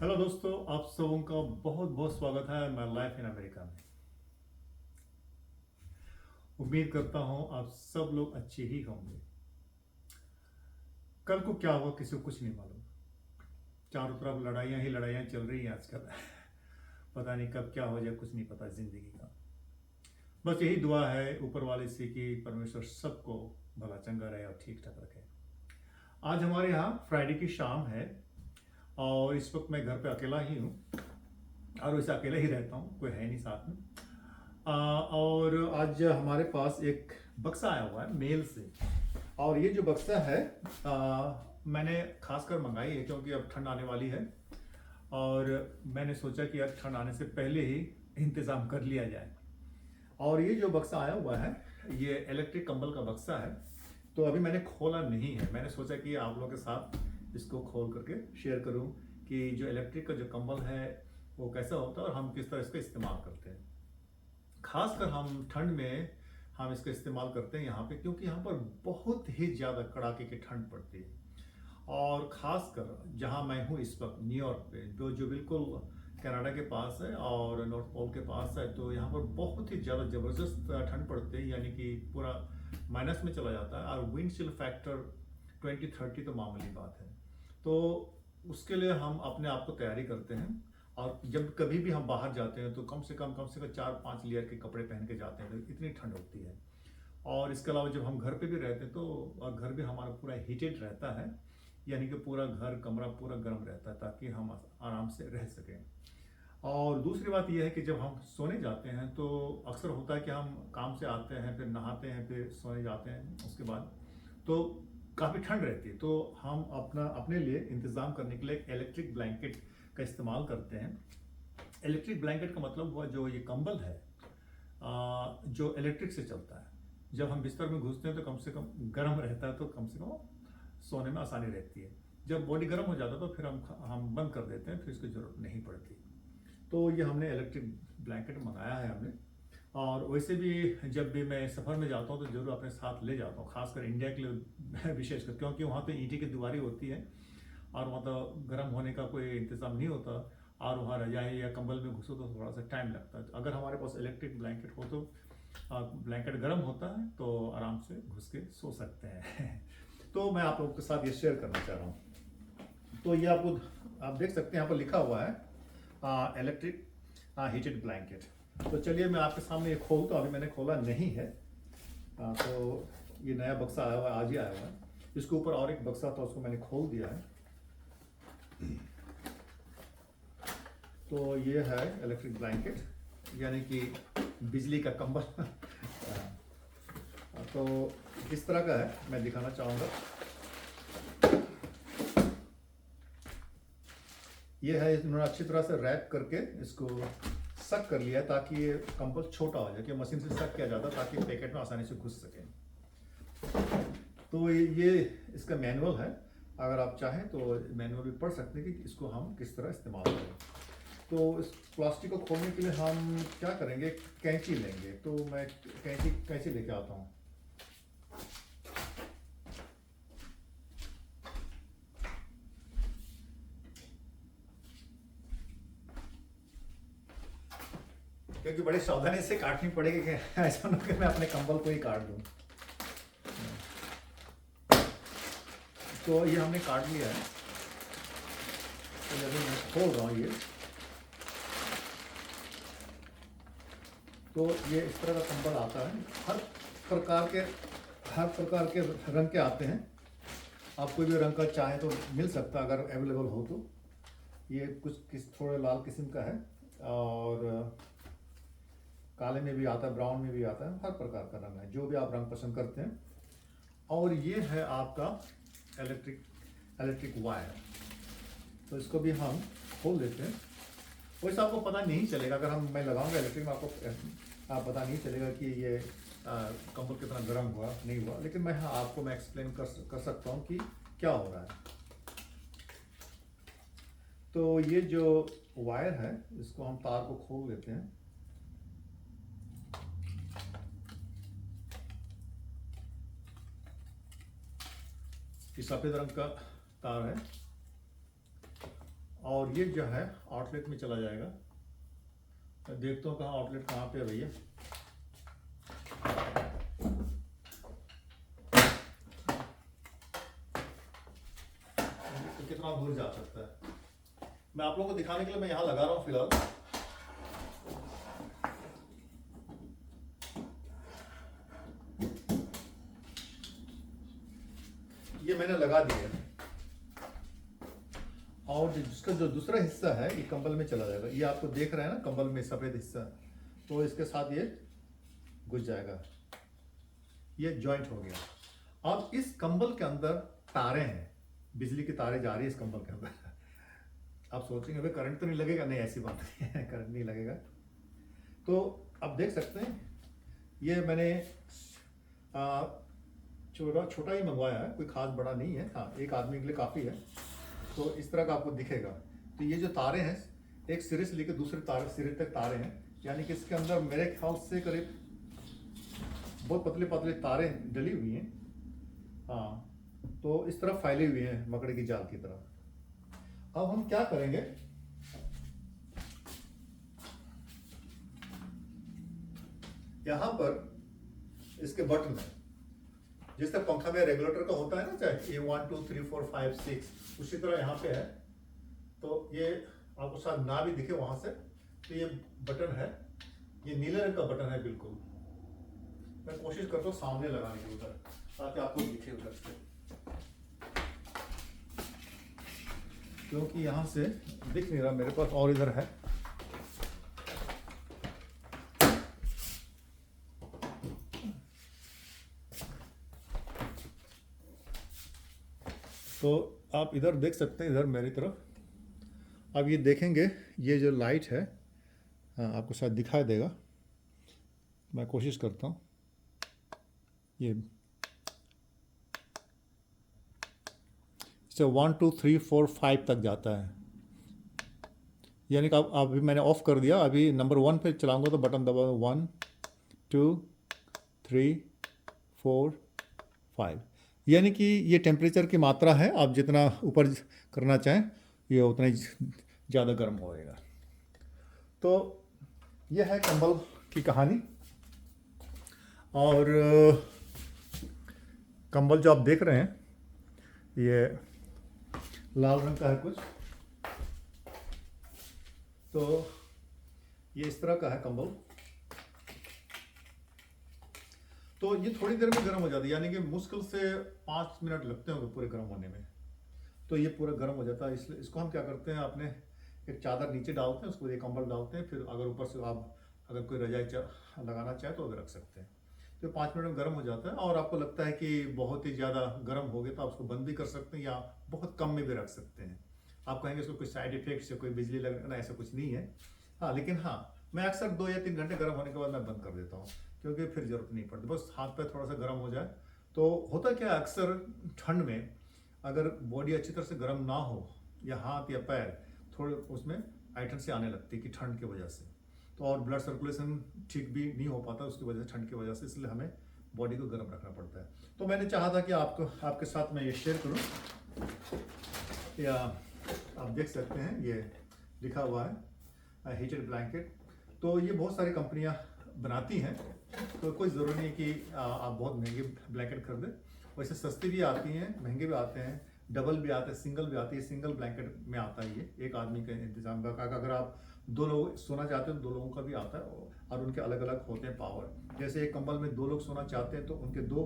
Hello दोस्तों, आप सबों का बहुत बहुत स्वागत है माय लाइफ इन अमेरिका में। उम्मीद करता हूं आप सब लोग अच्छे ही होंगे। कल को क्या हुआ किसी को कुछ नहीं मालूम। चारों तरफ लड़ाइयाँ ही लड़ाइयाँ चल रही हैं आजकल। पता नहीं कब क्या हो जाए, कुछ नहीं पता जिंदगी का। बस यही दुआ है ऊपर वाले से कि परमेश्वर सबको भला चंगा रहे और ठीक ठाक रखे। आज हमारे यहाँ फ्राइडे की शाम है और इस वक्त मैं घर पे अकेला ही हूँ और वैसे अकेला ही रहता हूँ, कोई है नहीं साथ में। और आज हमारे पास एक बक्सा आया हुआ है मेल से। और ये जो बक्सा है मैंने खासकर मंगाई है क्योंकि अब ठंड आने वाली है और मैंने सोचा कि यार ठंड आने से पहले ही इंतज़ाम कर लिया जाए। और ये जो बक्सा आया हुआ है ये इलेक्ट्रिक कंबल का बक्सा है। तो अभी मैंने खोला नहीं है, मैंने सोचा कि आप लोगों के साथ इसको खोल करके शेयर करूं कि जो इलेक्ट्रिक का जो कंबल है वो कैसा होता है और हम किस तरह इसका इस्तेमाल करते हैं। खासकर हम ठंड में हम इसका इस्तेमाल करते हैं यहाँ पे क्योंकि यहाँ पर बहुत ही ज़्यादा कड़ाके की ठंड पड़ती है। और ख़ासकर जहाँ मैं हूँ इस वक्त न्यूयॉर्क पे, जो बिल्कुल कनाडा के पास है और नॉर्थ पोल के पास है, तो यहाँ पर बहुत ही ज़्यादा ज़बरदस्त ठंड पड़ती है, यानी कि पूरा माइनस में चला जाता है और विंड चिल फैक्टर 20-30 तो मामूली बात है। तो उसके लिए हम अपने आप को तैयारी करते हैं और जब कभी भी हम बाहर जाते हैं तो कम से कम 4-5 लेयर के कपड़े पहन के जाते हैं, तो इतनी ठंड होती है। और इसके अलावा जब हम घर पे भी रहते हैं तो घर भी हमारा पूरा हीटेड रहता है, यानी कि पूरा घर कमरा पूरा गर्म रहता है ताकि हम आराम से रह सकें। और दूसरी बात यह है कि जब हम सोने जाते हैं तो अक्सर होता है कि हम काम से आते हैं, फिर नहाते हैं, फिर सोने जाते हैं, उसके बाद तो काफ़ी ठंड रहती है। तो हम अपने लिए इंतज़ाम करने के लिए एक इलेक्ट्रिक ब्लैंकेट का इस्तेमाल करते हैं। इलेक्ट्रिक ब्लैंकेट का मतलब हुआ जो ये कंबल है जो इलेक्ट्रिक से चलता है। जब हम बिस्तर में घुसते हैं तो कम से कम गर्म रहता है, तो कम से कम सोने में आसानी रहती है। जब बॉडी गर्म हो जाता है तो फिर हम बंद कर देते हैं, फिर इसकी ज़रूरत नहीं पड़ती। तो ये हमने इलेक्ट्रिक ब्लैंकेट मंगाया है हमने। और वैसे भी जब भी मैं सफ़र में जाता हूँ तो ज़रूर अपने साथ ले जाता हूँ, खासकर इंडिया के लिए विशेषकर, क्योंकि वहाँ तो ईंटें की दीवारें होती है और वहाँ तो गर्म होने का कोई इंतज़ाम नहीं होता और वहाँ रजाई या कंबल में घुसो तो थोड़ा सा टाइम लगता है। अगर हमारे पास इलेक्ट्रिक ब्लैंकेट हो तो ब्लैंकेट गर्म होता है तो आराम से घुस के सो सकते हैं। तो मैं आप लोगों के साथ ये शेयर करना चाह रहा हूँ। तो ये आप देख सकते हैं यहाँ पर लिखा हुआ है इलेक्ट्रिक हीटेड ब्लैंकेट। तो चलिए मैं आपके सामने ये खोलता हूँ, अभी मैंने खोला नहीं है। तो ये नया बक्सा आया हुआ है, आज ही आया हुआ है। इसके ऊपर और एक बक्सा था, उसको मैंने खोल दिया है। तो ये है इलेक्ट्रिक ब्लैंकेट, यानी कि बिजली का कंबल। तो किस तरह का है मैं दिखाना चाहूँगा। ये है, इन्होंने अच्छी तरह से रैप करके इसको सक कर लिया ताकि ये कंबल छोटा हो जाए, कि मशीन से सक किया जाता ताकि पैकेट में आसानी से घुस सके। तो ये इसका मैनुअल है, अगर आप चाहें तो मैनुअल भी पढ़ सकते हैं कि इसको हम किस तरह इस्तेमाल करें। तो इस प्लास्टिक को खोलने के लिए हम क्या करेंगे, कैंची लेंगे। तो मैं कैंची लेके आता हूँ। क्योंकि बड़े सावधानी से काटनी पड़ेगी कि ऐसा ना कि मैं अपने कंबल को ही काट दूँ। तो ये हमने काट लिया है। तो जब मैं खोल रहा हूँ ये, तो ये इस तरह का कंबल आता है। हर प्रकार के रंग के आते हैं। आप कोई भी रंग का चाहें तो मिल सकता है अगर अवेलेबल हो तो। ये थोड़े लाल किस्म का है और काले में भी आता है, ब्राउन में भी आता है, हर प्रकार का रंग है, जो भी आप रंग पसंद करते हैं। और ये है आपका इलेक्ट्रिक वायर। तो इसको भी हम खोल देते हैं। वैसे आपको पता नहीं चलेगा, अगर मैं लगाऊंगा इलेक्ट्रिक में, आपको पता नहीं चलेगा कि ये कंबल कितना गर्म हुआ नहीं हुआ, लेकिन मैं आपको एक्सप्लेन कर सकता हूँ कि क्या हो रहा है। तो ये जो वायर है इसको हम तार को खोल देते हैं। ये सफ़ेद रंग का तार है और ये जो है आउटलेट में चला जाएगा। मैं देखता हूँ कहाँ आउटलेट कहाँ पे है भैया। तो कितना दूर जा सकता है, मैं आप लोगों को दिखाने के लिए मैं यहाँ लगा रहा हूँ फिलहाल। ये मैंने लगा दिया और जिसका जो दूसरा हिस्सा है ये कंबल में चला जाएगा। ये आपको देख रहे हैं ना कंबल में सफ़ेद हिस्सा, तो इसके साथ ये घुस जाएगा, ये जॉइंट हो गया। अब इस कंबल के अंदर तारे हैं, बिजली की तारें जा रही है इस कंबल के अंदर। आप सोचेंगे भाई करंट तो नहीं लगेगा, नहीं ऐसी बात नहीं है, करंट नहीं लगेगा। तो आप देख सकते हैं ये मैंने छोटा ही मंगवाया है, कोई खास बड़ा नहीं है। हाँ, एक आदमी के लिए काफ़ी है। तो इस तरह का आपको दिखेगा। तो ये जो तारे हैं एक सिरे से लेकर दूसरे सिरे तक तारे हैं, यानी कि इसके अंदर मेरे ख्याल से करीब बहुत पतले पतले तारे डली हुई हैं। हाँ, तो इस तरह फैले हुए हैं मकड़े की जाल की तरह। अब हम क्या करेंगे, यहाँ पर इसके बटन है, जिस तरह पंखा में रेगुलेटर का होता है ना, चाहे A 1 2 3 4 5 6, उसी तरह यहाँ पे है। तो ये आपको शायद ना भी दिखे वहां से, तो ये बटन है, ये नीले रंग का बटन है बिल्कुल। मैं कोशिश करता हूँ सामने लगाने की उधर, ताकि आपको दिखे उधर से, क्योंकि यहाँ से दिख नहीं रहा मेरे पास, और इधर है। तो आप इधर देख सकते हैं, इधर मेरी तरफ। अब ये देखेंगे ये जो लाइट है, हाँ आपको शायद दिखाई देगा, मैं कोशिश करता हूँ। ये 1 2 3 4 5 तक जाता है, यानी कि अब अभी मैंने ऑफ कर दिया। अभी नंबर 1 पे चलाऊंगा तो बटन दबा 1 2 3 4 5, यानी कि ये टेम्परेचर की मात्रा है। आप जितना ऊपर करना चाहें ये उतना ही ज़्यादा गर्म होएगा। तो ये है कंबल की कहानी। और कंबल जो आप देख रहे हैं ये लाल रंग का है कुछ, तो ये इस तरह का है कंबल। तो ये थोड़ी देर में गर्म हो जाती है, यानी कि मुश्किल से 5 मिनट लगते हैं पूरे गर्म होने में। तो ये पूरा गर्म हो जाता है। इसलिए इसको हम क्या करते हैं, अपने एक चादर नीचे डालते हैं, उसको एक कंबल डालते हैं, फिर अगर ऊपर से आप अगर कोई रजाई लगाना चाहे तो अगर रख सकते हैं। तो 5 मिनट में गर्म हो जाता है। और आपको लगता है कि बहुत ही ज़्यादा गर्म हो गया तो आप उसको बंद भी कर सकते हैं, या बहुत कम में भी रख सकते हैं। आप कहेंगे इसको कोई साइड इफेक्ट से कोई बिजली लगना, ऐसा कुछ नहीं है। हाँ, लेकिन हाँ, मैं अक्सर 2 या 3 घंटे गर्म होने के बाद मैं बंद कर देता हूँ, क्योंकि फिर ज़रूरत नहीं पड़ती। बस हाथ पैर थोड़ा सा गर्म हो जाए तो होता क्या, अक्सर ठंड में अगर बॉडी अच्छी तरह से गर्म ना हो, या हाथ या पैर थोड़े उसमें आइटन से आने लगती है कि ठंड की वजह से, तो और ब्लड सर्कुलेशन ठीक भी नहीं हो पाता उसकी वजह से, ठंड की वजह से। इसलिए हमें बॉडी को गर्म रखना पड़ता है। तो मैंने चाहा था कि आपके साथ मैं ये शेयर करूं। या आप देख सकते हैं ये लिखा हुआ है हीटेड ब्लैंकेट। तो ये बहुत सारी कंपनियां बनाती हैं, तो कोई ज़रूरी नहीं कि आप बहुत महंगे ब्लैंकेट खरीदें। वैसे सस्ती भी आती हैं, महंगे भी आते हैं, डबल भी आते हैं, सिंगल भी आती है। सिंगल ब्लैंकेट में आता है ये, एक आदमी का इंतजाम का। अगर आप 2 लोग सोना चाहते हैं तो 2 लोगों का भी आता है, और उनके अलग अलग होते हैं पावर। जैसे एक कंबल में 2 लोग सोना चाहते हैं तो उनके 2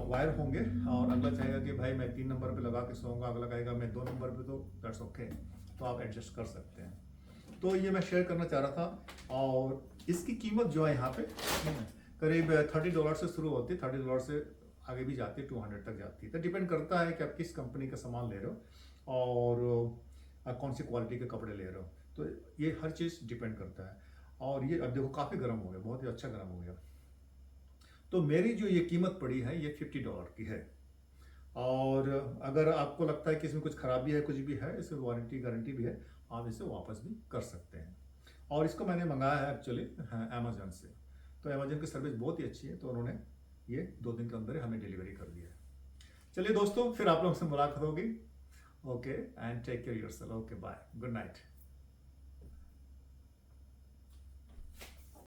वायर होंगे, और अगला चाहेगा कि भाई मैं 3 नंबर पे लगा के सोऊंगा, अगला कहेगा मैं 2 नंबर पे, तो दैट्स ओके। तो आप एडजस्ट कर सकते हैं। तो ये मैं शेयर करना चाह रहा था। और इसकी कीमत जो है यहाँ पे करीब $30 से शुरू होती है, $30 से आगे भी जाती है, 200 तक जाती है। तो डिपेंड करता है कि आप किस कंपनी का सामान ले रहे हो और कौन सी क्वालिटी के कपड़े ले रहे हो। तो ये हर चीज़ डिपेंड करता है। और ये अब देखो काफ़ी गर्म हो गया, बहुत ही अच्छा गर्म हो गया। तो मेरी जो ये कीमत पड़ी है ये $50 की है। और अगर आपको लगता है कि इसमें कुछ खराबी है, कुछ भी है, इसमें वारंटी गारंटी भी है, आप इसे वापस भी कर सकते हैं। और इसको मैंने मंगाया है एक्चुअली अमेजन से। तो अमेजन की सर्विस बहुत ही अच्छी है, तो उन्होंने ये 2 दिन के अंदर हमें डिलीवरी कर दिया है। चलिए दोस्तों, फिर आप लोगों से मुलाकात होगी, Okay, and take care of yourself. Okay, bye. Good night.